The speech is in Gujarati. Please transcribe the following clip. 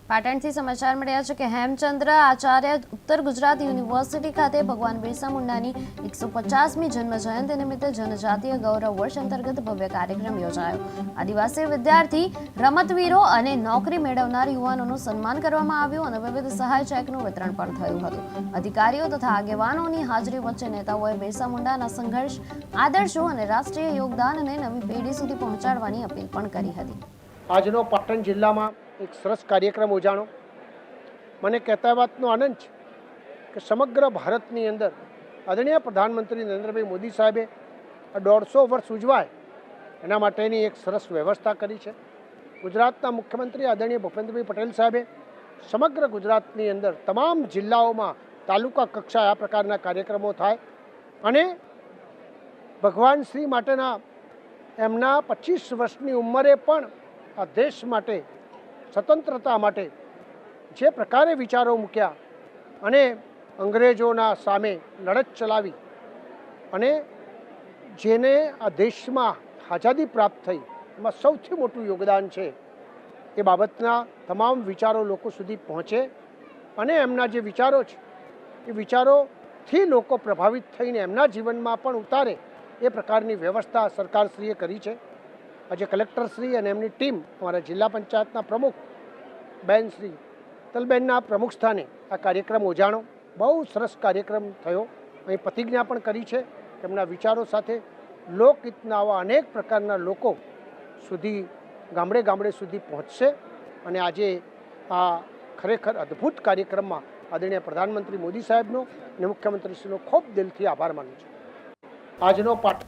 પાટણથી સમાચાર મળ્યા છે કે હેમચંદ્ર આચાર્ય ઉત્તર ગુજરાત યુનિવર્સિટી ખાતે ભગવાન બિરસા મુંડાની 150મી જન્મ જયંતિ નિમિત્તે જનજાતીય ગૌરવ વર્ષ અંતર્ગત ભવ્ય કાર્યક્રમ યોજાયો। આદિવાસી વિદ્યાર્થી, રમતવીરો અને નોકરી મેળવનાર યુવાનોનું સન્માન કરવામાં આવ્યું અને વિવિધ સહાય ચેકનું વિતરણ પણ થયું હતું। અધિકારીઓ તથા આગેવાનોની હાજરી વચ્ચે નેતાઓએ બિરસા મુંડાના સંઘર્ષ, આદર્શો અને રાષ્ટ્રીય યોગદાનને નવી પેઢી સુધી પહોંચાડવાની અપીલ પણ કરી હતી। આજનો પાટણ જિલ્લામાં એક સરસ કાર્યક્રમ ઉજાણો। મને કહેતા વાતનો આનંદ છે કે સમગ્ર ભારતની અંદર આદરણીય પ્રધાનમંત્રી નરેન્દ્રભાઈ મોદી સાહેબે 150 વર્ષ ઉજવાય એના માટેની એક સરસ વ્યવસ્થા કરી છે। ગુજરાતના મુખ્યમંત્રી આદરણીય ભૂપેન્દ્રભાઈ પટેલ સાહેબે સમગ્ર ગુજરાતની અંદર તમામ જિલ્લાઓમાં તાલુકા કક્ષાએ આ પ્રકારના કાર્યક્રમો થાય અને ભગવાન શ્રી માટેના એમના 25 વર્ષની ઉંમરે પણ આ દેશ માટે, સ્વતંત્રતા માટે જે પ્રકારે વિચારો મૂક્યા અને અંગ્રેજોના સામે લડત ચલાવી અને જેને આ દેશમાં આઝાદી પ્રાપ્ત થઈ એમાં સૌથી મોટું યોગદાન છે એ બાબતના તમામ વિચારો લોકો સુધી પહોંચે અને એમના જે વિચારો છે એ વિચારોથી લોકો પ્રભાવિત થઈને એમના જીવનમાં પણ ઉતારે એ પ્રકારની વ્યવસ્થા સરકારશ્રીએ કરી છે। આજે કલેક્ટરશ્રી અને એમની ટીમ, અમારા જિલ્લા પંચાયતના પ્રમુખ બેન શ્રી તલબેનના પ્રમુખ સ્થાને આ કાર્યક્રમ ઉજાણો। બહુ સરસ કાર્યક્રમ થયો। અહીં પ્રતિજ્ઞા પણ કરી છે કે એમના વિચારો સાથે લોકહિતના આવા અનેક પ્રકારના લોકો સુધી ગામડે ગામડે સુધી પહોંચશે અને આજે આ ખરેખર અદ્ભુત કાર્યક્રમમાં આદરણીય પ્રધાનમંત્રી મોદી સાહેબનો અને મુખ્યમંત્રીશ્રીનો ખૂબ દિલથી આભાર માનું છું। આજનો પાઠ